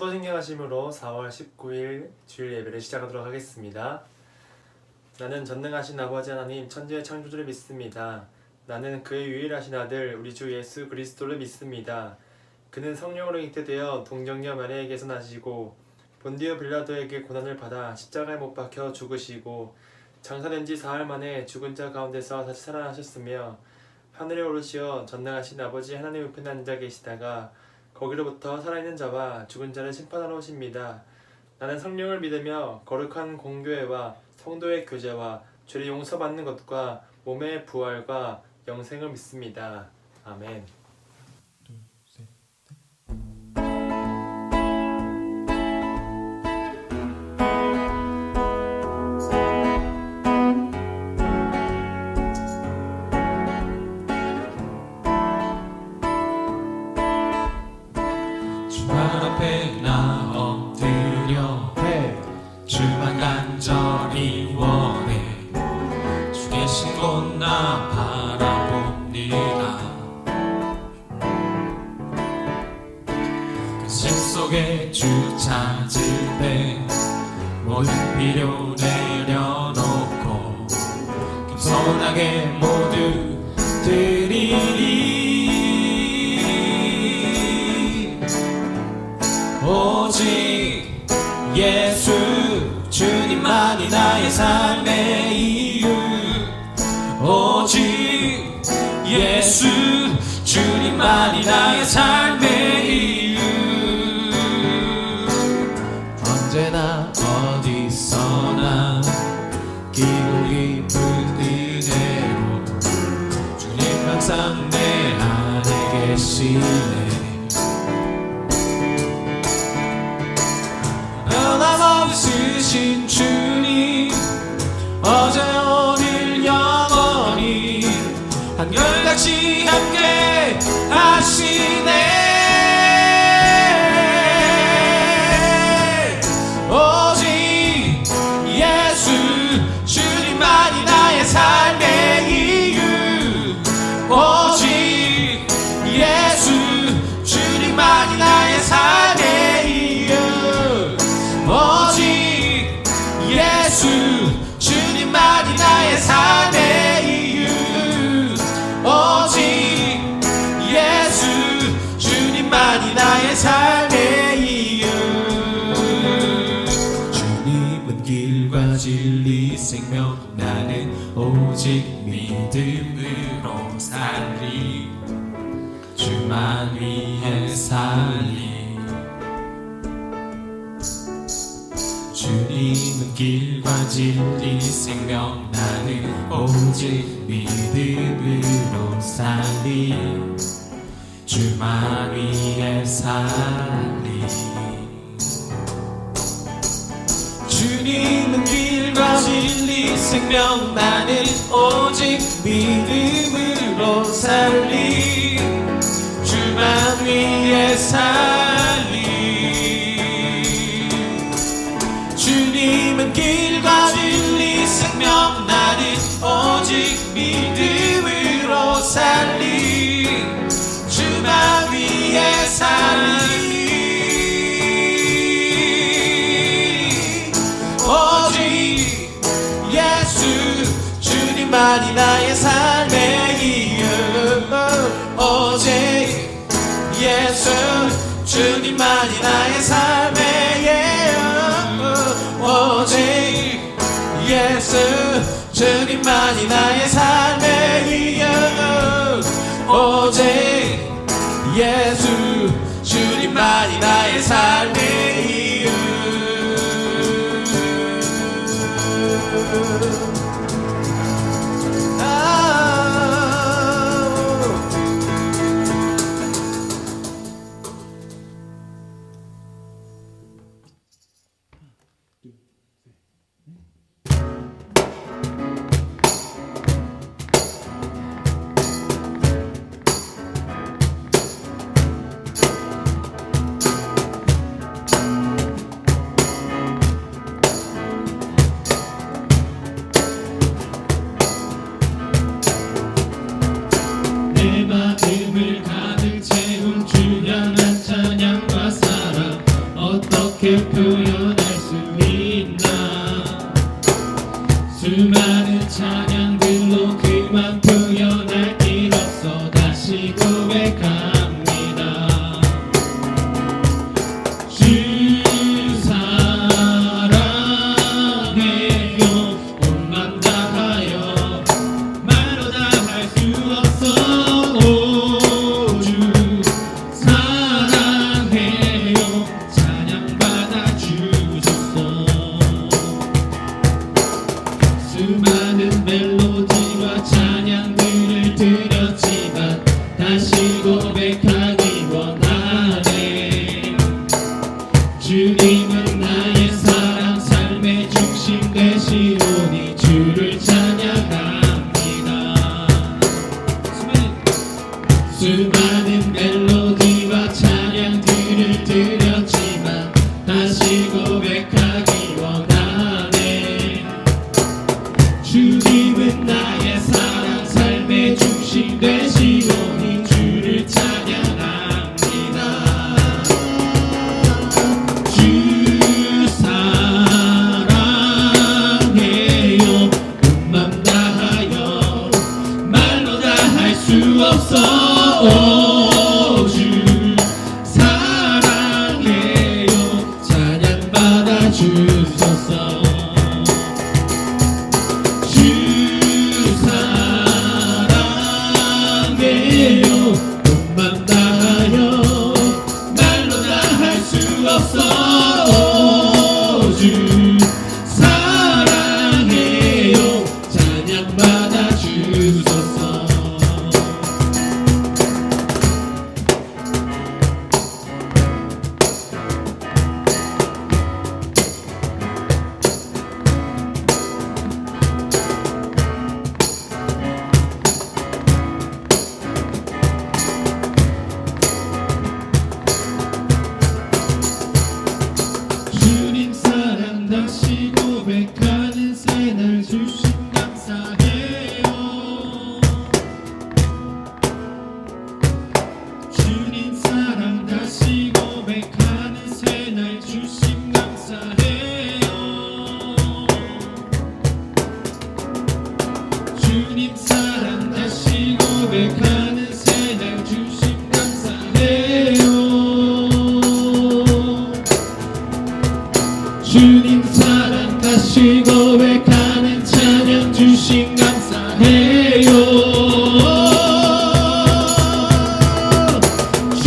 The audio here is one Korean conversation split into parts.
사도신경하심으로 4월 19일 주일 예배를 시작하도록 하겠습니다. 나는 전능하신 아버지 하나님 천지의 창조주를 믿습니다. 나는 그의 유일하신 아들 우리 주 예수 그리스도를 믿습니다. 그는 성령으로 잉태되어 동정녀 마리아에게서 나시고 본디오 빌라도에게 고난을 받아 십자가에 못 박혀 죽으시고 장사된 지 사흘 만에 죽은 자 가운데서 다시 살아나셨으며 하늘에 오르시어 전능하신 아버지 하나님 우편에 앉아 계시다가 거기로부터 살아있는 자와 죽은 자를 심판하러 오십니다. 나는 성령을 믿으며 거룩한 공교회와 성도의 교제와 죄를 용서받는 것과 몸의 부활과 영생을 믿습니다. 아멘. 주발 앞에 나 엎드려 주만 간절히 원해 주 계신 곳 나 바라봅니다. 그 심 속에 주 찾을 때 모든 필요 내려놓고 겸손하게 모두 드리리. 오직 예수 주님만이 나의 삶의 이유. 오직 예수 주님만이 나의 삶의 이유. 언제나 어디서나 깊고 깊은 은혜로 주님 항상 내 안에 계시네. 변함없으신 주님 어제 오늘 영원히 한결같이 함께 하시네. 오직 예수 주님만이 나의 삶의 이유. 오직 예수 주님만이 나의 삶의 이유. 오직 예수 주님만이 나의 삶의 이유. 오직 예수 주님만이 나의 삶의 이유. 주님은 길과 진리 생명 나는 오직 믿음으로 살리. 주만 위해 살리. 주님은 길과 진리 생명 나는 오직 믿음으로 살리. 주만 위해 살리. 주님은 길과 진리 생명 나는 오직 믿음으로 살리. 주만 위해 살리. 주님은 길과 진리 생명 나는 오직 믿음으로 살리. 주만 위해 살리. 오직 예수 주님만이 나의 삶의 이유. 오직 예수 주님만이 나의 삶의 이유. 오직 예수 주님만이 나의 삶의 이유. 오직 예수 주님만이 나의 삶의 이유. 되었지만 다시 고백하기 원하네. 주님은 나의 사랑 삶의 중심 되시오니 주를 찬양합니다. 수많은 멜로디와 찬양들을 드렸지만 다시 고백하기 원하네. 주님은 나의 사랑 삶의 중심 되시오니 주를 찬양합니다. 주 사랑해요 온 맘 다하여 말로 다 할 수 없어. 주 사랑해요 찬양 받아 주소서. 주 사랑해요 온 맘 다하여 말로 다 할 수 없어. 주 사랑해요 찬양 받아 주소서. 주님 사랑 다시 고백하는 새날 주신 감사해요. 주님 사랑 다시 고백하는 새날 주신 감사해요. 주님 사랑 다시 고백하는 새날 주신 감사해요. 주님 사랑 다시 고백하는 찬양 주신 감사해요. 주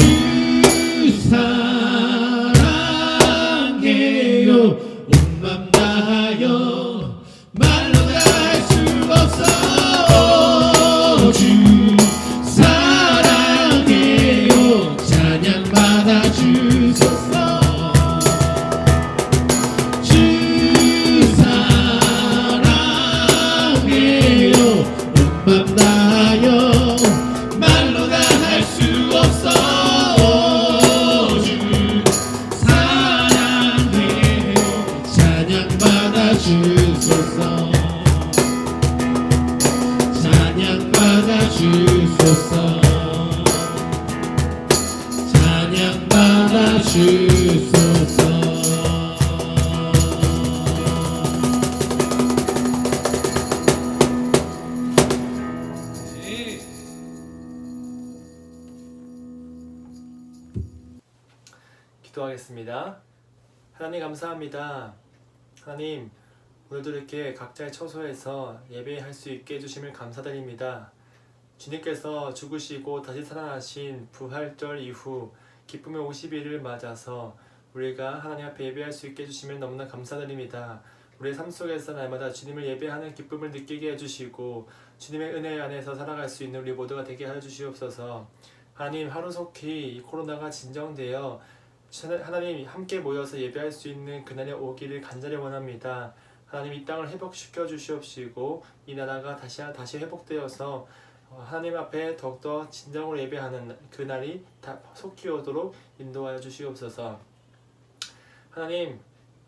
사랑해요 온 맘 다하여 말로 다 할 수 없어. 주 사랑해요 찬양 받아 주소서. 주 사랑해요 온 맘 다하여 말로 다 할 수 없어. 주 사랑해요 찬양 받아 주소서. 찬양 받아 주소서. 찬양 받아 주소서. 기도하겠습니다. 하나님 감사합니다. 하나님 오늘도 이렇게 각자의 처소에서 예배할 수 있게 해주심을 감사드립니다. 주님께서 죽으시고 다시 살아나신 부활절 이후 기쁨의 50일을 맞아서 우리가 하나님 앞에 예배할 수 있게 해주심을 너무나 감사드립니다. 우리의 삶 속에서 날마다 주님을 예배하는 기쁨을 느끼게 해주시고 주님의 은혜 안에서 살아갈 수 있는 우리 모두가 되게 하여 주시옵소서. 하나님 하루속히 이 코로나가 진정되어 하나님 함께 모여서 예배할 수 있는 그날이 오기를 간절히 원합니다. 하나님 이 땅을 회복시켜 주시옵시고 이 나라가 다시 회복되어서 하나님 앞에 더욱더 진정으로 예배하는 그날이 속히 오도록 인도하여 주시옵소서. 하나님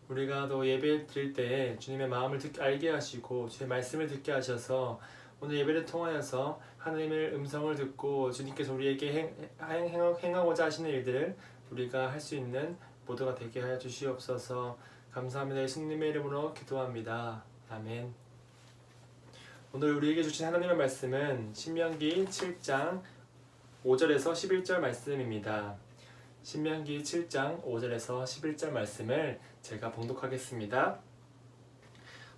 우리가 또 예배 드릴 때 주님의 마음을 알게 하시고 주의 말씀을 듣게 하셔서 오늘 예배를 통하여서 하나님의 음성을 듣고 주님께서 우리에게 행하고자 하시는 일들을 우리가 할 수 있는 모두가 되게 하여 주시옵소서. 감사합니다. 예수님의 이름으로 기도합니다. 아멘. 오늘 우리에게 주신 하나님의 말씀은 신명기 7장 5절에서 11절 말씀입니다. 신명기 7장 5절에서 11절 말씀을 제가 봉독하겠습니다.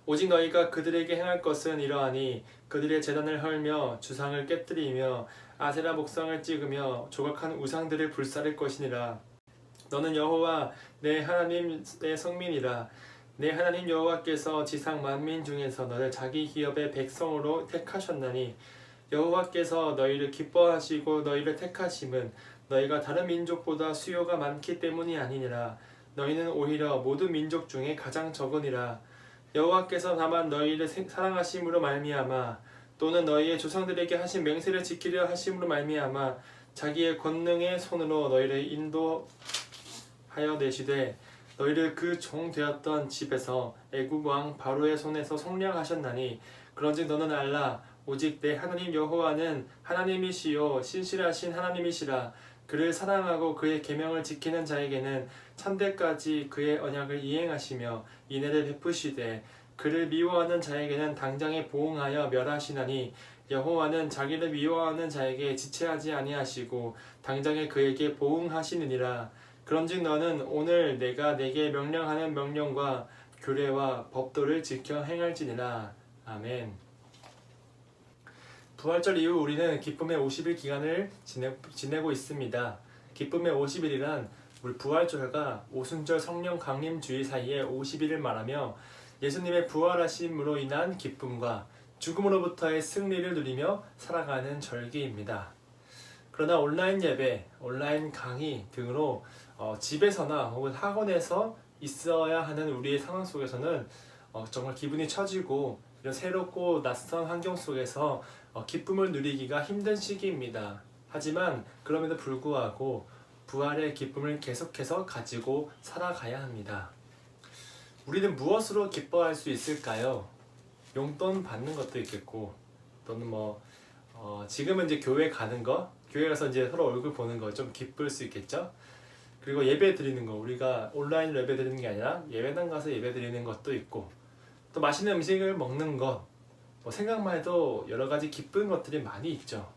오직 너희가 그들에게 행할 것은 이러하니 그들의 제단을 헐며 주상을 깨뜨리며 아세라 목상을 찍으며 조각한 우상들을 불사를 것이니라. 너는 여호와 내 하나님의 성민이라. 내 하나님 여호와께서 지상 만민 중에서 너를 자기 기업의 백성으로 택하셨나니 여호와께서 너희를 기뻐하시고 너희를 택하심은 너희가 다른 민족보다 수요가 많기 때문이 아니니라. 너희는 오히려 모든 민족 중에 가장 적으니라. 여호와께서 다만 너희를 사랑하심으로 말미암아 또는 너희의 조상들에게 하신 맹세를 지키려 하심으로 말미암아 자기의 권능의 손으로 너희를 인도하여 내시되 너희를 그 종 되었던 집에서 애굽 왕 바로의 손에서 속량하셨나니 그런즉 너는 알라 오직 내 하나님 여호와는 하나님이시요 신실하신 하나님이시라. 그를 사랑하고 그의 계명을 지키는 자에게는 천대까지 그의 언약을 이행하시며 인애를 베푸시되 그를 미워하는 자에게는 당장에 보응하여 멸하시나니 여호와는 자기를 미워하는 자에게 지체하지 아니하시고 당장에 그에게 보응하시느니라. 그런즉 너는 오늘 내가 내게 명령하는 명령과 규례와 법도를 지켜 행할지니라. 아멘. 부활절 이후 우리는 기쁨의 50일 기간을 지내고 있습니다. 기쁨의 50일이란 우리 부활절과 오순절 성령 강림 주일 사이에 50일을 말하며 예수님의 부활하심으로 인한 기쁨과 죽음으로부터의 승리를 누리며 살아가는 절기입니다. 그러나 온라인 예배, 온라인 강의 등으로 집에서나 혹은 학원에서 있어야 하는 우리의 상황 속에서는 정말 기분이 처지고 이런 새롭고 낯선 환경 속에서 기쁨을 누리기가 힘든 시기입니다. 하지만 그럼에도 불구하고 부활의 기쁨을 계속해서 가지고 살아가야 합니다. 우리는 무엇으로 기뻐할 수 있을까요? 용돈 받는 것도 있겠고 또는 지금은 이제 교회 가는 거, 교회 가서 이제 서로 얼굴 보는 거 좀 기쁠 수 있겠죠? 그리고 예배 드리는 거, 우리가 온라인으로 예배 드리는 게 아니라 예배당 가서 예배 드리는 것도 있고 또 맛있는 음식을 먹는 것, 생각만 해도 여러 가지 기쁜 것들이 많이 있죠.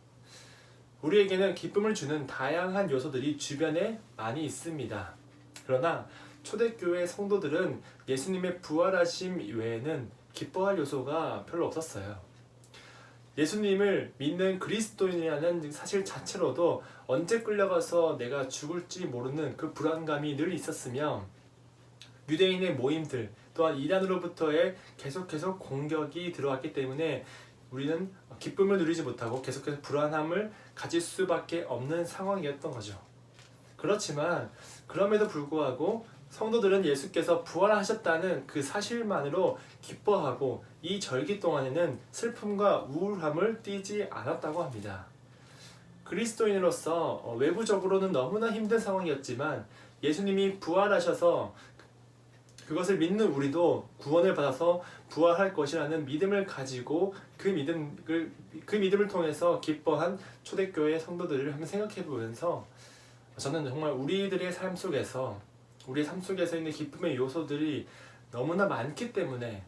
우리에게는 기쁨을 주는 다양한 요소들이 주변에 많이 있습니다. 그러나 초대교회 성도들은 예수님의 부활하심 외에는 기뻐할 요소가 별로 없었어요. 예수님을 믿는 그리스도인이라는 사실 자체로도 언제 끌려가서 내가 죽을지 모르는 그 불안감이 늘 있었으며 유대인의 모임들 또한 이란으로부터의 계속해서 공격이 들어왔기 때문에 우리는 기쁨을 누리지 못하고 계속해서 불안함을 가질 수밖에 없는 상황이었던 거죠. 그렇지만 그럼에도 불구하고 성도들은 예수께서 부활하셨다는 그 사실만으로 기뻐하고 이 절기 동안에는 슬픔과 우울함을 띠지 않았다고 합니다. 그리스도인으로서 외부적으로는 너무나 힘든 상황이었지만 예수님이 부활하셔서 그것을 믿는 우리도 구원을 받아서 부활할 것이라는 믿음을 가지고 그 믿음을 통해서 기뻐한 초대교회 성도들을 한번 생각해 보면서 저는 정말 우리들의 삶 속에서 우리의 삶 속에서 있는 기쁨의 요소들이 너무나 많기 때문에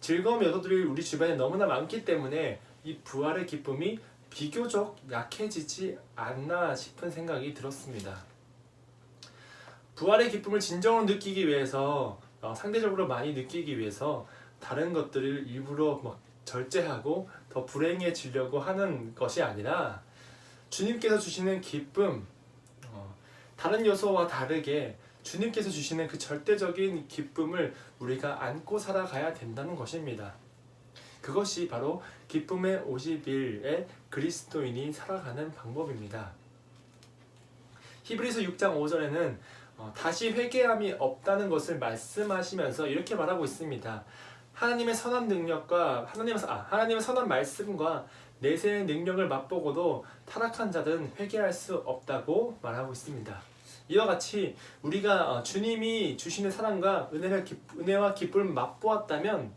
즐거움 요소들이 우리 주변에 너무나 많기 때문에 이 부활의 기쁨이 비교적 약해지지 않나 싶은 생각이 들었습니다. 부활의 기쁨을 진정으로 느끼기 위해서 상대적으로 많이 느끼기 위해서 다른 것들을 일부러 절제하고 더 불행해지려고 하는 것이 아니라 주님께서 주시는 기쁨, 다른 요소와 다르게 주님께서 주시는 그 절대적인 기쁨을 우리가 안고 살아가야 된다는 것입니다. 그것이 바로 기쁨의 50일의 그리스도인이 살아가는 방법입니다. 히브리서 6장 5절에는 다시 회개함이 없다는 것을 말씀하시면서 이렇게 말하고 있습니다. 하나님의 선한 능력과 하나님의 선한 말씀과 내세의 능력을 맛보고도 타락한 자들은 회개할 수 없다고 말하고 있습니다. 이와 같이 우리가 주님이 주시는 사랑과 은혜와 기쁨을 맛보았다면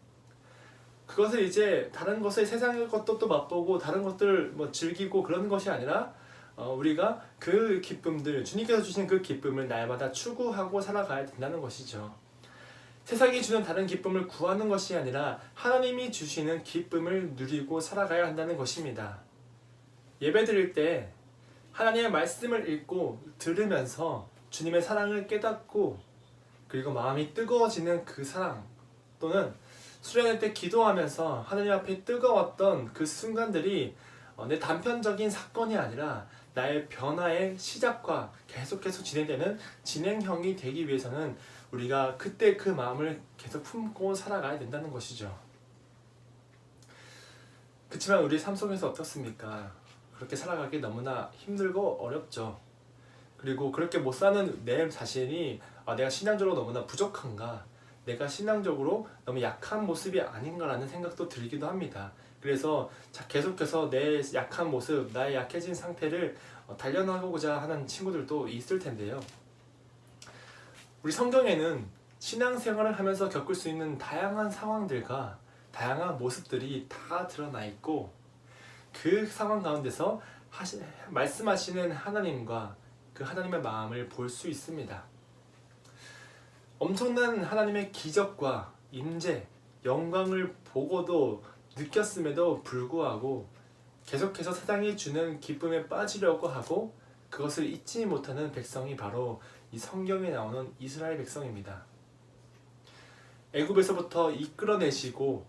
그것을 이제 다른 것을 세상의 것도 또 맛보고 다른 것들을 즐기고 그런 것이 아니라 우리가 그 기쁨들, 주님께서 주신 그 기쁨을 날마다 추구하고 살아가야 된다는 것이죠. 세상이 주는 다른 기쁨을 구하는 것이 아니라 하나님이 주시는 기쁨을 누리고 살아가야 한다는 것입니다. 예배 드릴 때 하나님의 말씀을 읽고 들으면서 주님의 사랑을 깨닫고 그리고 마음이 뜨거워지는 그 사랑, 또는 수련회 때 기도하면서 하나님 앞에 뜨거웠던 그 순간들이 내 단편적인 사건이 아니라 나의 변화의 시작과 계속해서 진행되는 진행형이 되기 위해서는 우리가 그때 그 마음을 계속 품고 살아가야 된다는 것이죠. 그렇지만 우리 삶 속에서 어떻습니까? 그렇게 살아가기 너무나 힘들고 어렵죠. 그리고 그렇게 못 사는 내 자신이 내가 신앙적으로 너무나 부족한가? 내가 신앙적으로 너무 약한 모습이 아닌가라는 생각도 들기도 합니다. 그래서 계속해서 내 약한 모습, 나의 약해진 상태를 단련하고자 하는 친구들도 있을 텐데요. 우리 성경에는 신앙생활을 하면서 겪을 수 있는 다양한 상황들과 다양한 모습들이 다 드러나 있고, 그 상황 가운데서 말씀하시는 하나님과 그 하나님의 마음을 볼 수 있습니다. 엄청난 하나님의 기적과 임재, 영광을 보고도 느꼈음에도 불구하고 계속해서 세상이 주는 기쁨에 빠지려고 하고 그것을 잊지 못하는 백성이 바로 이 성경에 나오는 이스라엘 백성입니다. 애굽에서부터 이끌어내시고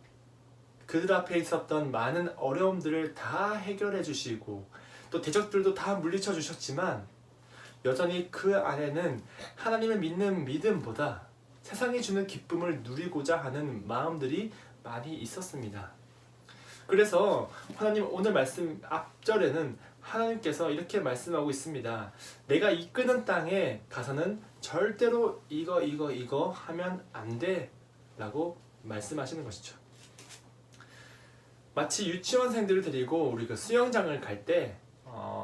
그들 앞에 있었던 많은 어려움들을 다 해결해 주시고 또 대적들도 다 물리쳐 주셨지만 여전히 그 안에는 하나님을 믿는 믿음보다 세상이 주는 기쁨을 누리고자 하는 마음들이 많이 있었습니다. 그래서 하나님 오늘 말씀 앞절에는 하나님께서 이렇게 말씀하고 있습니다. 내가 이끄는 땅에 가서는 절대로 이거 하면 안 돼 라고 말씀하시는 것이죠. 마치 유치원생들을 데리고 우리 그 수영장을 갈 때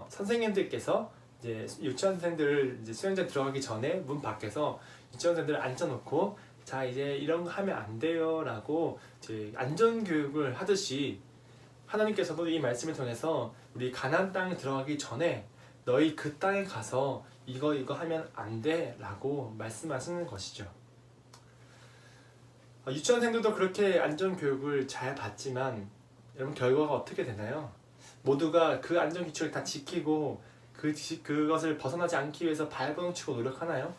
선생님들께서 이제 유치원생들을 이제 수영장 들어가기 전에 문 밖에서 유치원생들을 앉혀놓고 자 이제 이런 거 하면 안 돼요 라고 이제 안전교육을 하듯이 하나님께서도 이 말씀을 통해서 우리 가나안 땅에 들어가기 전에 너희 그 땅에 가서 이거 하면 안 돼 라고 말씀하시는 것이죠. 유치원생들도 그렇게 안전교육을 잘 받지만 여러분 결과가 어떻게 되나요? 모두가 그 안전규칙을 다 지키고 그것을 벗어나지 않기 위해서 발버둥치고 노력하나요?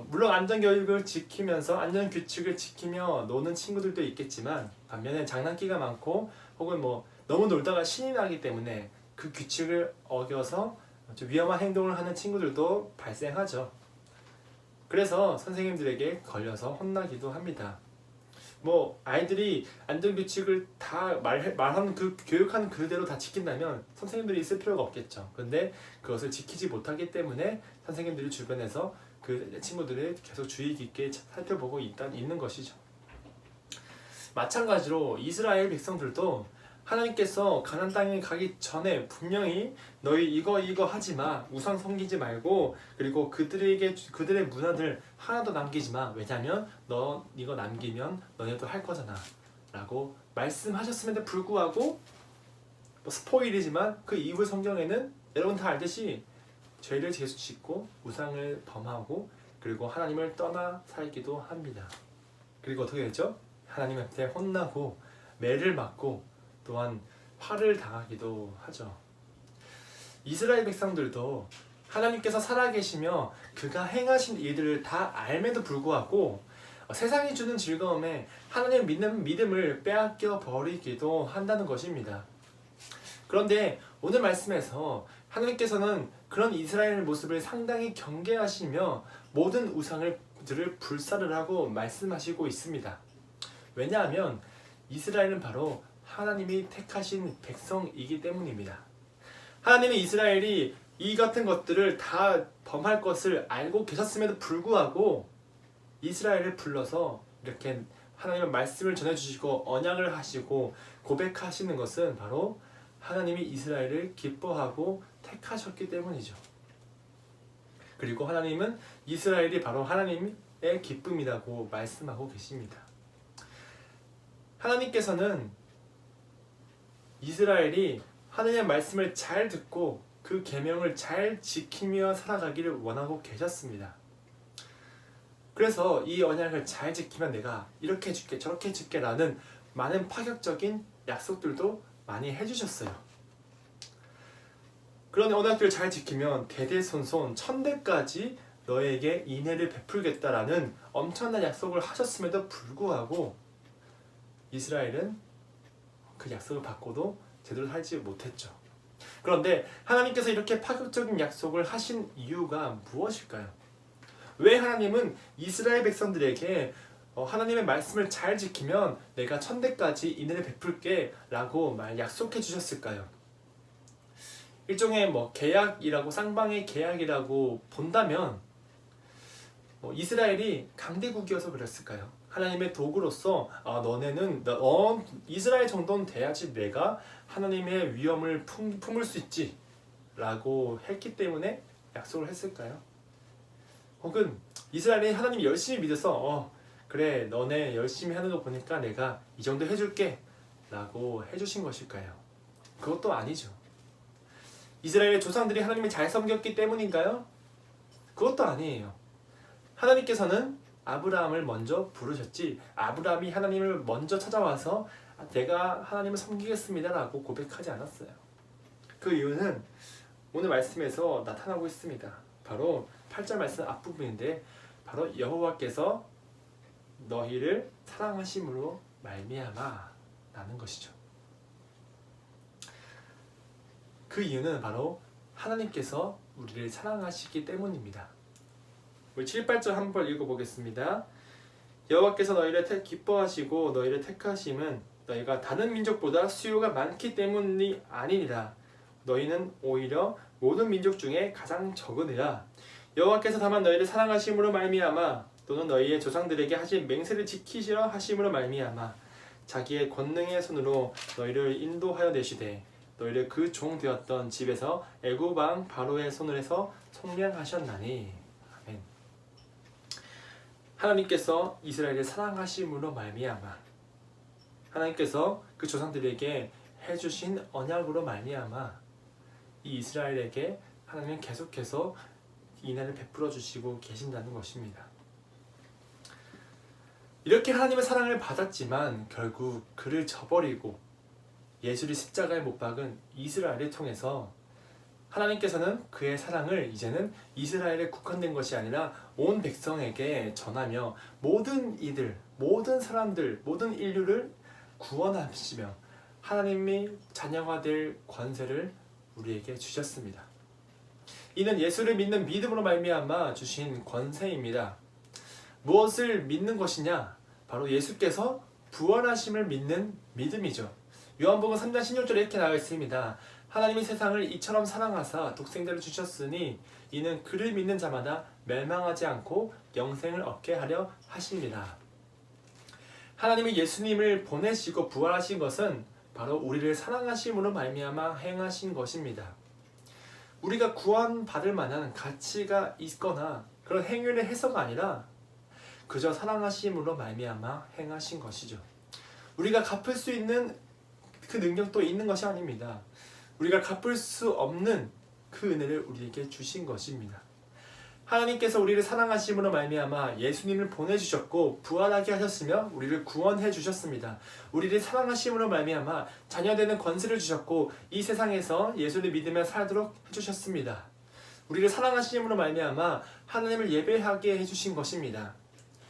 물론 안전교육을 지키면서 안전규칙을 지키며 노는 친구들도 있겠지만 반면에 장난기가 많고 혹은 너무 놀다가 신이 나기 때문에 그 규칙을 어겨서 위험한 행동을 하는 친구들도 발생하죠. 그래서 선생님들에게 걸려서 혼나기도 합니다. 아이들이 안전규칙을 다 말하는 교육하는 그대로 다 지킨다면 선생님들이 있을 필요가 없겠죠. 근데 그것을 지키지 못하기 때문에 선생님들이 주변에서 그 친구들을 계속 주의 깊게 살펴보고 있는 것이죠. 마찬가지로 이스라엘 백성들도 하나님께서 가나안 땅에 가기 전에 분명히 너희 이거 하지 마, 우상 섬기지 말고, 그리고 그들의 문화들 하나도 남기지 마. 왜냐면 너 이거 남기면 너네도 할 거잖아 라고 말씀하셨음에도 불구하고 스포일이지만 그 이후 성경에는 여러분 다 알듯이 죄를 계속 짓고 우상을 범하고 그리고 하나님을 떠나 살기도 합니다. 그리고 어떻게 되죠? 하나님한테 혼나고 매를 맞고 또한 화를 당하기도 하죠. 이스라엘 백성들도 하나님께서 살아계시며 그가 행하신 일들을 다 알매도 불구하고 세상이 주는 즐거움에 하나님을 믿는 믿음을 빼앗겨 버리기도 한다는 것입니다. 그런데 오늘 말씀에서 하나님께서는 그런 이스라엘 모습을 상당히 경계하시며 모든 우상들을 불사를 하고 말씀하시고 있습니다. 왜냐하면 이스라엘은 바로 하나님이 택하신 백성이기 때문입니다. 하나님이 이스라엘이 이 같은 것들을 다 범할 것을 알고 계셨음에도 불구하고 이스라엘을 불러서 이렇게 하나님의 말씀을 전해주시고 언약을 하시고 고백하시는 것은 바로 하나님이 이스라엘을 기뻐하고 택하셨기 때문이죠. 그리고 하나님은 이스라엘이 바로 하나님의 기쁨이라고 말씀하고 계십니다. 하나님께서는 이스라엘이 하나님의 말씀을 잘 듣고 그 계명을 잘 지키며 살아가기를 원하고 계셨습니다. 그래서 이 언약을 잘 지키면 내가 이렇게 해줄게 저렇게 해줄게 라는 많은 파격적인 약속들도 많이 해주셨어요. 그런 언약들을 잘 지키면 대대손손 천대까지 너에게 인애를 베풀겠다라는 엄청난 약속을 하셨음에도 불구하고 이스라엘은 그 약속을 받고도 제대로 살지 못했죠. 그런데 하나님께서 이렇게 파격적인 약속을 하신 이유가 무엇일까요? 왜 하나님은 이스라엘 백성들에게 하나님의 말씀을 잘 지키면 내가 천대까지 인애를 베풀게 라고 약속해 주셨을까요? 일종의 계약이라고, 쌍방의 계약이라고 본다면 이스라엘이 강대국이어서 그랬을까요? 하나님의 도구로서 이스라엘 정도는 돼야지 내가 하나님의 위엄을 품을 수 있지 라고 했기 때문에 약속을 했을까요? 혹은 이스라엘이 하나님 열심히 믿어서 그래 너네 열심히 하는 거 보니까 내가 이 정도 해줄게 라고 해주신 것일까요? 그것도 아니죠. 이스라엘의 조상들이 하나님을 잘 섬겼기 때문인가요? 그것도 아니에요. 하나님께서는 아브라함을 먼저 부르셨지 아브라함이 하나님을 먼저 찾아와서 내가 하나님을 섬기겠습니다 라고 고백하지 않았어요. 그 이유는 오늘 말씀에서 나타나고 있습니다. 바로 8절 말씀 앞부분인데 바로 여호와께서 너희를 사랑하심으로 말미암아 라는 것이죠. 그 이유는 바로 하나님께서 우리를 사랑하시기 때문입니다. 우리 7, 8절 한번 읽어보겠습니다. 여호와께서 너희를 기뻐하시고 너희를 택하심은 너희가 다른 민족보다 수요가 많기 때문이 아니니라. 너희는 오히려 모든 민족 중에 가장 적으니라. 여호와께서 다만 너희를 사랑하심으로 말미암아 또는 너희의 조상들에게 하신 맹세를 지키시려 하심으로 말미암아 자기의 권능의 손으로 너희를 인도하여 내시되 너희를 그 종 되었던 집에서 애굽 왕 바로의 손에서 속량하셨나니. 아멘. 하나님께서 이스라엘을 사랑하심으로 말미암아 하나님께서 그 조상들에게 해주신 언약으로 말미암아 이 이스라엘에게 하나님은 계속해서 인애를 베풀어 주시고 계신다는 것입니다. 이렇게 하나님의 사랑을 받았지만 결국 그를 저버리고 예수를 십자가에 못 박은 이스라엘을 통해서 하나님께서는 그의 사랑을 이제는 이스라엘에 국한된 것이 아니라 온 백성에게 전하며 모든 이들, 모든 사람들, 모든 인류를 구원하시며 하나님의 자녀가 될 권세를 우리에게 주셨습니다. 이는 예수를 믿는 믿음으로 말미암아 주신 권세입니다. 무엇을 믿는 것이냐? 바로 예수께서 부활하심을 믿는 믿음이죠. 요한복음 3장 16절에 이렇게 나와 있습니다. 하나님이 세상을 이처럼 사랑하사 독생자를 주셨으니 이는 그를 믿는 자마다 멸망하지 않고 영생을 얻게 하려 하십니다. 하나님이 예수님을 보내시고 부활하신 것은 바로 우리를 사랑하심으로 말미암아 행하신 것입니다. 우리가 구원받을 만한 가치가 있거나 그런 행위를 해서가 아니라 그저 사랑하심으로 말미암아 행하신 것이죠. 우리가 갚을 수 있는 그 능력도 있는 것이 아닙니다. 우리가 갚을 수 없는 그 은혜를 우리에게 주신 것입니다. 하나님께서 우리를 사랑하심으로 말미암아 예수님을 보내주셨고 부활하게 하셨으며 우리를 구원해 주셨습니다. 우리를 사랑하심으로 말미암아 자녀되는 권세를 주셨고 이 세상에서 예수를 믿으며 살도록 해주셨습니다. 우리를 사랑하심으로 말미암아 하나님을 예배하게 해주신 것입니다.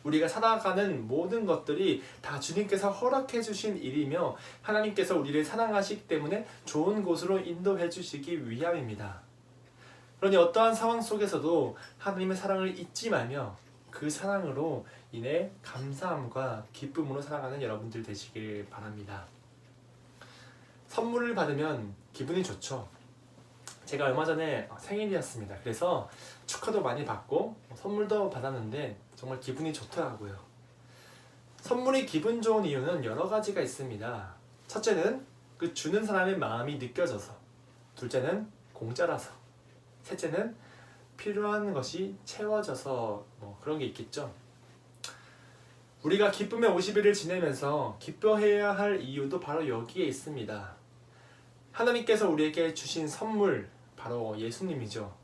우리가 살아가는 모든 것들이 다 주님께서 허락해 주신 일이며 하나님께서 우리를 사랑하시기 때문에 좋은 곳으로 인도해 주시기 위함입니다. 그러니 어떠한 상황 속에서도 하나님의 사랑을 잊지 말며 그 사랑으로 인해 감사함과 기쁨으로 살아가는 여러분들 되시길 바랍니다. 선물을 받으면 기분이 좋죠. 제가 얼마 전에 생일이었습니다. 그래서 축하도 많이 받고 선물도 받았는데 정말 기분이 좋더라고요. 선물이 기분 좋은 이유는 여러 가지가 있습니다. 첫째는 그 주는 사람의 마음이 느껴져서, 둘째는 공짜라서, 셋째는 필요한 것이 채워져서 그런 게 있겠죠. 우리가 기쁨의 50일을 지내면서 기뻐해야 할 이유도 바로 여기에 있습니다. 하나님께서 우리에게 주신 선물 바로 예수님이죠.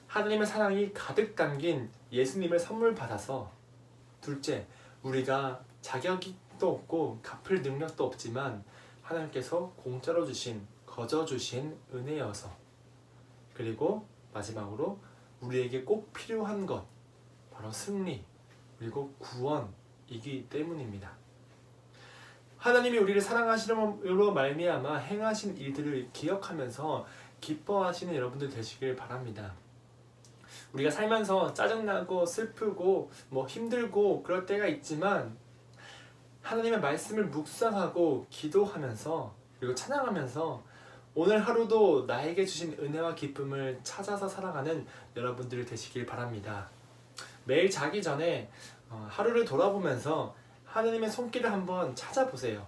하나님의 사랑이 가득 담긴 예수님을 선물 받아서, 둘째, 우리가 자격도 없고 갚을 능력도 없지만 하나님께서 공짜로 주신, 거저 주신 은혜여서, 그리고 마지막으로 우리에게 꼭 필요한 것 바로 승리 그리고 구원이기 때문입니다. 하나님이 우리를 사랑하시므로 말미암아 행하신 일들을 기억하면서 기뻐하시는 여러분들 되시길 바랍니다. 우리가 살면서 짜증나고 슬프고 뭐 힘들고 그럴 때가 있지만 하나님의 말씀을 묵상하고 기도하면서 그리고 찬양하면서 오늘 하루도 나에게 주신 은혜와 기쁨을 찾아서 살아가는 여러분들이 되시길 바랍니다. 매일 자기 전에 하루를 돌아보면서 하나님의 손길을 한번 찾아보세요.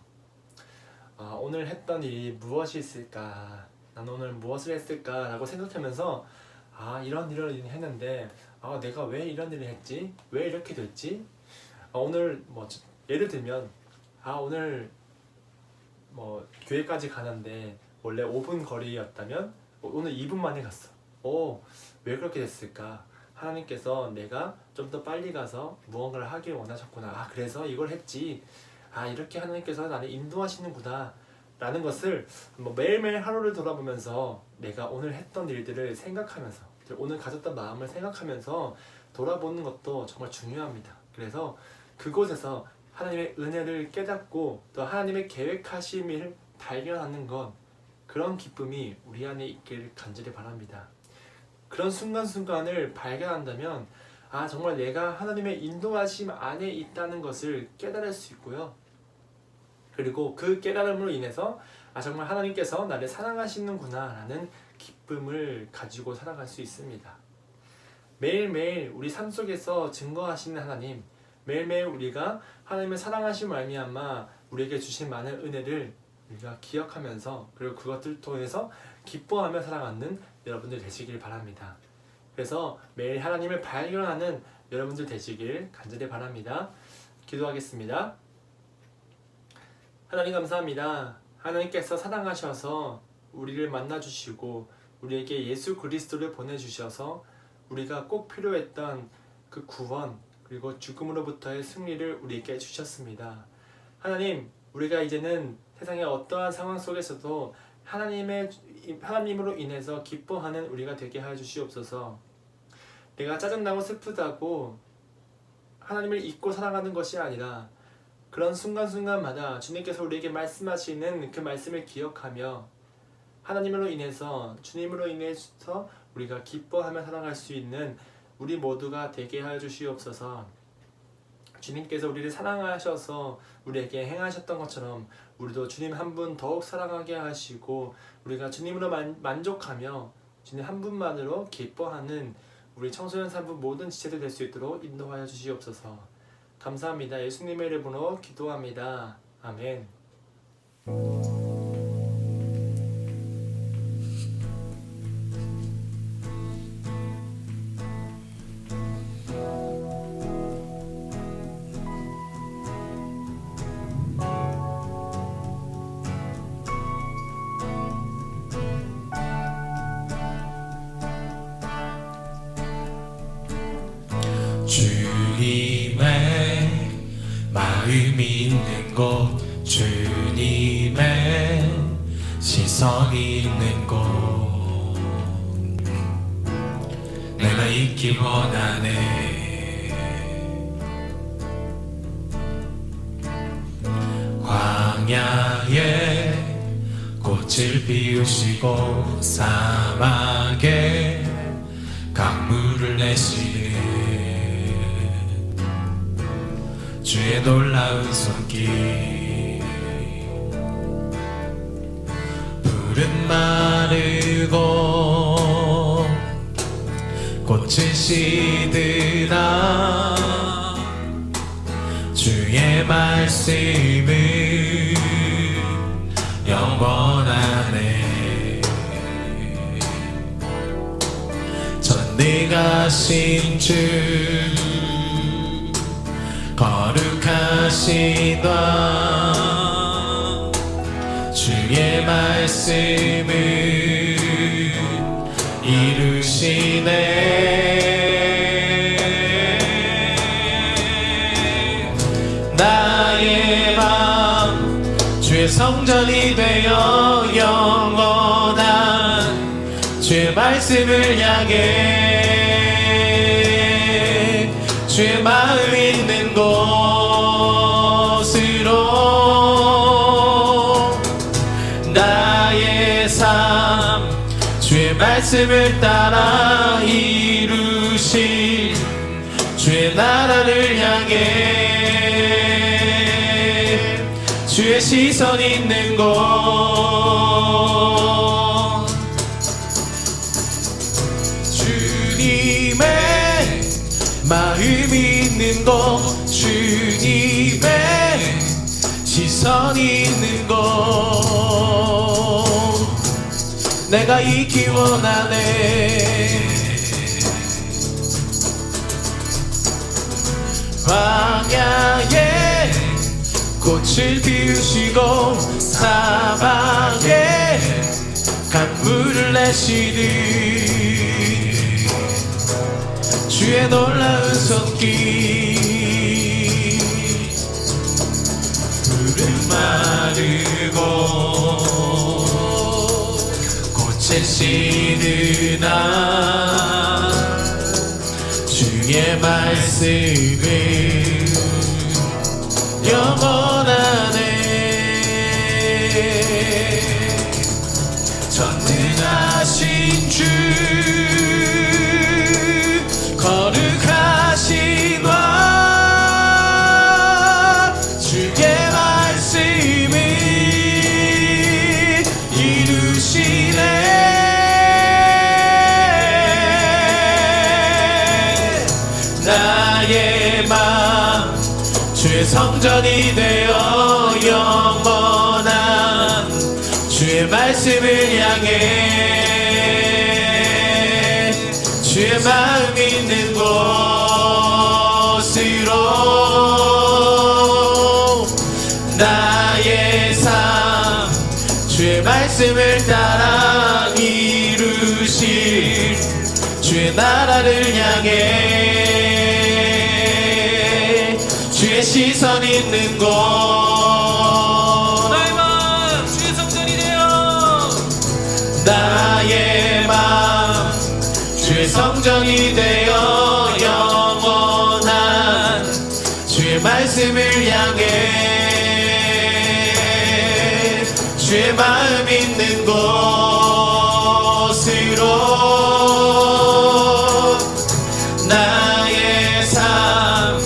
오늘 했던 일이 무엇이 있을까? 나는 오늘 무엇을 했을까? 라고 생각하면서 이런 일을 했는데 내가 왜 이런 일을 했지? 왜 이렇게 됐지? 오늘 뭐 예를 들면 오늘 뭐 교회까지 가는데 원래 5분 거리였다면 오늘 2분 만에 갔어. 왜 그렇게 됐을까? 하나님께서 내가 좀 더 빨리 가서 무언가를 하길 원하셨구나. 그래서 이걸 했지. 이렇게 하나님께서 나를 인도하시는구나 라는 것을 뭐 매일매일 하루를 돌아보면서 내가 오늘 했던 일들을 생각하면서 오늘 가졌던 마음을 생각하면서 돌아보는 것도 정말 중요합니다. 그래서 그곳에서 하나님의 은혜를 깨닫고 또 하나님의 계획하심을 발견하는 것, 그런 기쁨이 우리 안에 있기를 간절히 바랍니다. 그런 순간순간을 발견한다면 정말 내가 하나님의 인도하심 안에 있다는 것을 깨달을 수 있고요. 그리고 그 깨달음으로 인해서 정말 하나님께서 나를 사랑하시는구나 라는 기쁨을 가지고 살아갈 수 있습니다. 매일매일 우리 삶 속에서 증거하시는 하나님, 매일매일 우리가 하나님의 사랑하심을 말미암아 우리에게 주신 많은 은혜를 우리가 기억하면서 그리고 그것들을 통해서 기뻐하며 살아가는 여러분들 되시길 바랍니다. 그래서 매일 하나님을 발견하는 여러분들 되시길 간절히 바랍니다. 기도하겠습니다. 하나님 감사합니다. 하나님께서 사랑하셔서 우리를 만나주시고 우리에게 예수 그리스도를 보내주셔서 우리가 꼭 필요했던 그 구원 그리고 죽음으로부터의 승리를 우리에게 주셨습니다. 하나님, 우리가 이제는 세상의 어떠한 상황 속에서도 하나님으로 인해서 기뻐하는 우리가 되게 하여 주시옵소서. 내가 짜증나고 슬프다고 하나님을 잊고 살아가는 것이 아니라 그런 순간순간마다 주님께서 우리에게 말씀하시는 그 말씀을 기억하며 하나님으로 인해서 주님으로 인해서 우리가 기뻐하며 살아갈 수 있는 우리 모두가 되게 하여 주시옵소서. 주님께서 우리를 사랑하셔서 우리에게 행하셨던 것처럼 우리도 주님 한 분 더욱 사랑하게 하시고 우리가 주님으로 만족하며 주님 한 분만으로 기뻐하는 우리 청소년 산부 모든 지체들 될 수 있도록 인도하여 주시옵소서. 감사합니다. 예수님의 이름으로 기도합니다. 아멘. 주님의 마음이 있는 곳, 주님의 시선이 있는 곳, 내가 있기 원하네. 광야에 꽃을 피우시고 사막에 강물을 내시는 주의 놀라운 손길. 푸른 마르고 꽃은 시드나 주의 말씀은 영원하네. 전능하신 주 거룩하시다. 주의 말씀을 이루시네. 나의 맘 주의 성전이 되어 영원한 주의 말씀을 향해 주의 마음 있는 곳으로 나의 삶 주의 말씀을 따라 이루 이루신 주의 나라를 향해 주의 시선 있는 곳 주님의 마음이 있는 곳 주님의 시선이 있는 곳 내가 있기 원하네 광야에 꽃을 피우시고 사방에 강물을 내시는 주의 놀라운 손길 푸른 마르고 꽃을 씨르나 주의 말씀을 영원하네 전능하신 주 거룩하신 왕 주의 말씀을 이루시네 나의 맘 주의 성전이 되어 영원한 주의 말씀을 향해 주의 마음 있는 곳으로 나의 삶 주의 말씀을 따라 이루실 주의 나라를 향해 주의 시선 있는 곳 나의 맘 주의 성전이 되어 나의 맘 주의 성전이 되어 영원한 주의 말씀을 향해 주의 마음 있는 곳으로 나의 삶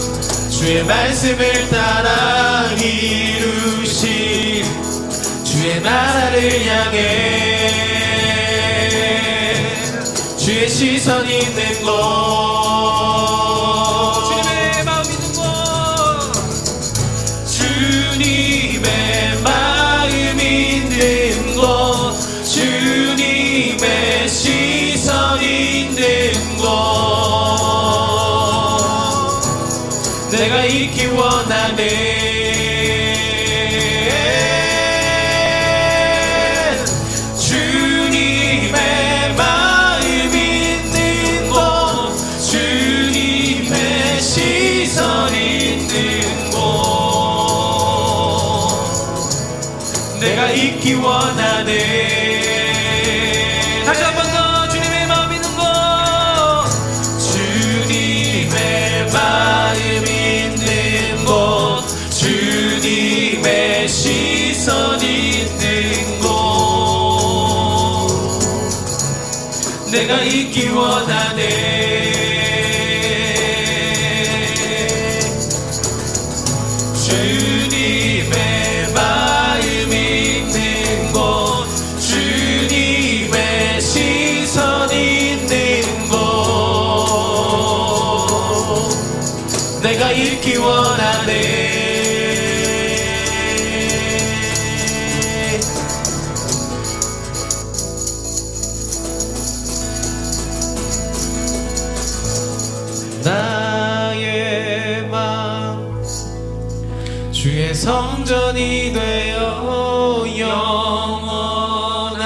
주의 말씀을 따라 이루신 주의 나라를 향해 주의 시선 있는 곳 주님의 마음 있는 곳 주님의 마음 있는 곳 주님의 시선 있는 곳 내가 있기 원하네 주님의 마음 있는 곳 주님의 시선 있는 곳 내가 있기 원하네 다시 한 번 더 주님의 마음 있는 곳 주님의 마음 있는 곳 주님의 시선 있는 곳 내가 있기 원하네 주님의 마음 있는 곳 주님의 시선 있는 곳 내가 있기 원하네 나의 맘 주의 성전이 되어 영원한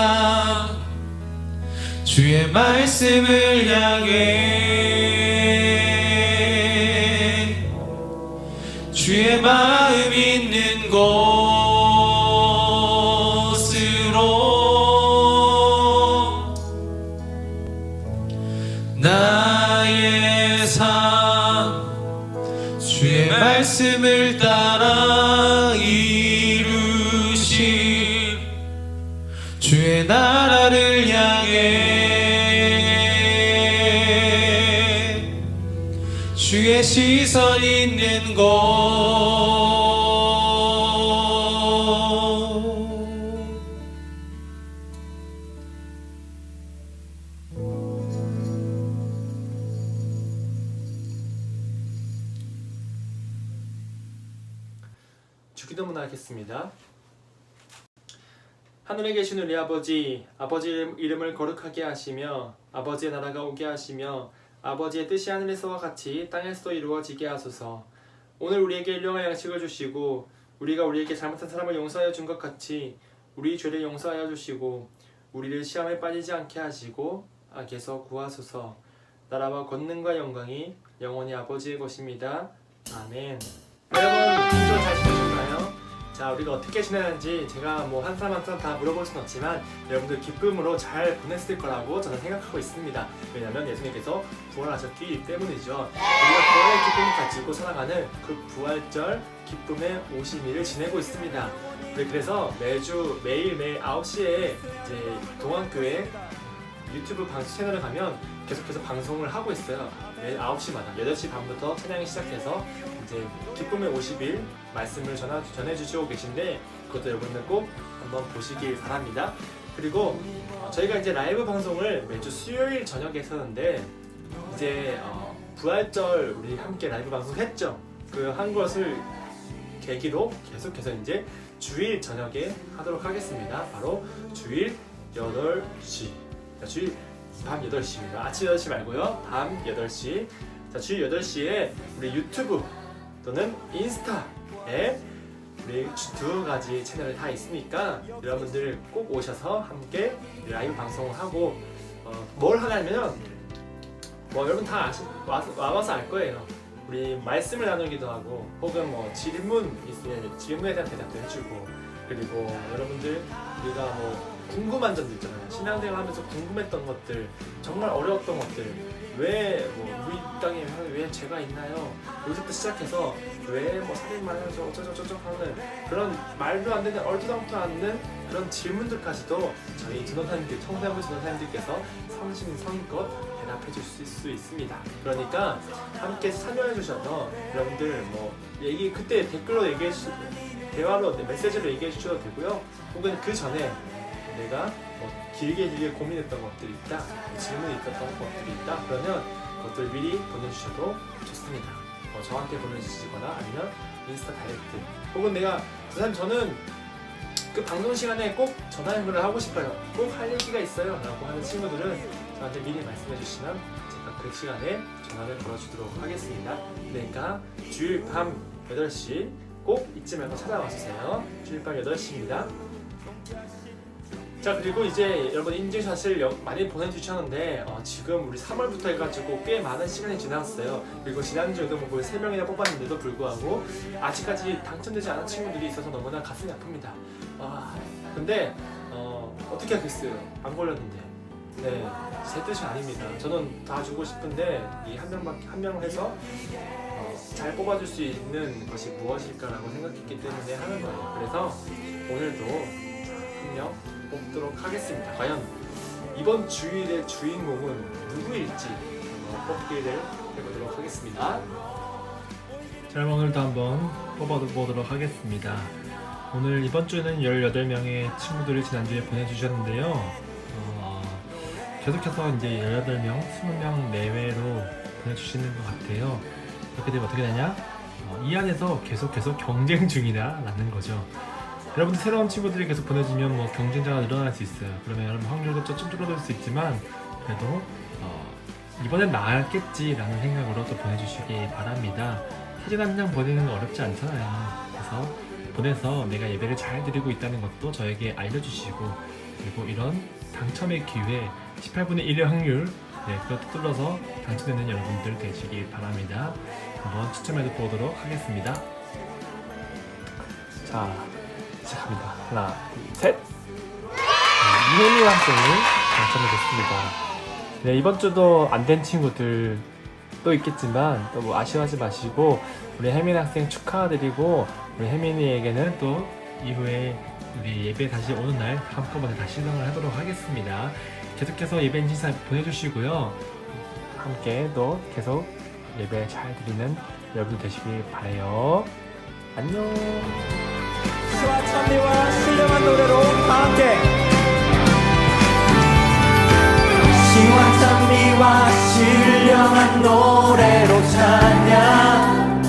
주의 말씀을 향해 주의 마음 있는 곳으로 나의 삶 주의 말씀을 따라 이루신 주의 나라를 향해 내 시선 있는 곳 주기도문 하겠습니다. 하늘에 계신 우리 아버지, 아버지의 이름을 거룩하게 하시며 아버지의 나라가 오게 하시며 아버지의 뜻이 하늘에서와 같이 땅에서도 이루어지게 하소서. 오늘 우리에게 일용할 양식을 주시고 우리가 우리에게 잘못한 사람을 용서하여 준 것 같이 우리 죄를 용서하여 주시고 우리를 시험에 빠지지 않게 하시고 악에서 구하소서. 나라와 권능과 영광이 영원히 아버지의 것입니다. 아멘. 여러분, 한주 잘 지내셨나요? 자, 우리가 어떻게 지내는지 제가 뭐 한 사람 한 사람 다 물어볼 수는 없지만 여러분들 기쁨으로 잘 보냈을 거라고 저는 생각하고 있습니다. 왜냐면 예수님께서 부활하셨기 때문이죠. 우리가 부활의 기쁨을 가지고 살아가는 그 부활절 기쁨의 50일을 지내고 있습니다. 그래서 매일 9시에 이제 동안교회 유튜브 방송 채널에 가면 계속해서 방송을 하고 있어요. 매일 9시마다 8시 반부터 찬양이 시작해서 이제 기쁨의 50일 말씀을 전해주시고 계신데 그것도 여러분들 꼭 한번 보시길 바랍니다. 그리고 저희가 이제 라이브 방송을 매주 수요일 저녁에 했었는데 이제 부활절 우리 함께 라이브 방송 했죠. 그 한 것을 계기로 계속해서 이제 주일 저녁에 하도록 하겠습니다. 바로 주일 8시, 주일 밤 8시입니다. 아침 8시 말고요. 밤 8시. 자, 주일 8시에 우리 유튜브 또는 인스타에 우리 두 가지 채널이 다 있으니까 여러분들 꼭 오셔서 함께 라이브 방송을 하고 뭘 하냐면 뭐 여러분 다 와서 알 거예요. 우리 말씀을 나누기도 하고 혹은 뭐 질문 있으면 질문에 대한 대답도 해주고 그리고 여러분들 우리가 뭐 궁금한 점들 있잖아요. 신앙생활 하면서 궁금했던 것들, 정말 어려웠던 것들, 왜 우리 땅에 왜 죄가 있나요? 여기서부터 시작해서 왜 뭐 살인만 해서 어쩌저쩌저 하는 그런 말도 안 되는 얼토당토 않는 그런 질문들까지도 저희 전도사님들, 청소년부 전도사님들께서 성심성의껏 대답해 주실 수 있습니다. 그러니까 함께 참여해 주셔서 여러분들 뭐 그때 댓글로 얘기해 주셔도 대화로 메시지로 얘기해 주셔도 되고요. 혹은 그 전에 내가 뭐 길게 고민했던 것들이 있다, 질문이 있었던 것들이 있다, 그러면 그것들 미리 보내주셔도 좋습니다. 저한테 보내주시거나 아니면 인스타 다이렉트 혹은 저는 그 방송 시간에 꼭 전화 연결을 하고 싶어요. 꼭 할 얘기가 있어요 라고 하는 친구들은 저한테 미리 말씀해 주시면 제가 그 시간에 전화를 걸어주도록 하겠습니다. 그러니까 주일 밤 8시 꼭 잊지 말고 찾아와 주세요. 주일 밤 8시입니다. 자, 그리고 이제 여러분 인증샷을 많이 보내주셨는데 지금 우리 3월부터 해가지고 꽤 많은 시간이 지났어요. 그리고 지난주에도 뭐 거의 3명이나 뽑았는데도 불구하고 아직까지 당첨되지 않은 친구들이 있어서 너무나 가슴이 아픕니다. 근데 어떻게 하겠어요? 안 걸렸는데. 네, 제 뜻이 아닙니다. 저는 다 주고 싶은데 이 한 명 해서 잘 뽑아줄 수 있는 것이 무엇일까라고 생각했기 때문에 하는 거예요. 그래서 오늘도 한 명 뽑도록 하겠습니다. 과연 이번 주일의 주인공은 누구일지 뽑기를 해보도록 하겠습니다. 자, 오늘도 한번 뽑아보도록 하겠습니다. 오늘 이번 주에는 18명의 친구들이 지난주에 보내주셨는데요. 계속해서 이제 18명, 20명 내외로 보내주시는 것 같아요. 이렇게 되면 어떻게 되냐? 이 안에서 계속 경쟁 중이다라는 거죠. 여러분들 새로운 친구들이 계속 보내주면 뭐 경쟁자가 늘어날 수 있어요. 그러면 여러분 확률도 좀 줄어들 수 있지만 그래도 이번엔 나았겠지라는 생각으로 또 보내주시기 바랍니다. 사진 한 장 보내는 건 어렵지 않잖아요. 그래서 보내서 내가 예배를 잘 드리고 있다는 것도 저에게 알려주시고 그리고 이런 당첨의 기회 18분의 1의 확률 그것도 뚫어서 당첨되는 여러분들 되시길 바랍니다. 한번 추첨해 보도록 하겠습니다. 자, 시작합니다. 하나, 둘, 셋! 이혜미 학생이 당첨이 됐습니다. 네, 이번 주도 안 된 친구들 또 있겠지만 또 뭐 아쉬워하지 마시고 우리 혜민 학생 축하드리고 우리 혜민이에게는 또 이후에 우리 예배 다시 오는 날 한꺼번에 다시 신청을 하도록 하겠습니다. 계속해서 예배 인증샷 보내주시고요. 함께 또 계속 예배 잘 드리는 여러분 되시길 바래요. 안녕. 시와 찬미와 신령한 노래로 다 함께. 시와 찬미와 신령한 노래로 찬양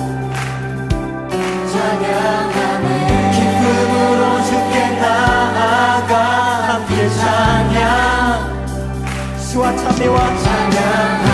찬양하네. 기쁨으로 주께 나아가 함께 찬양. 시와 찬미와 찬양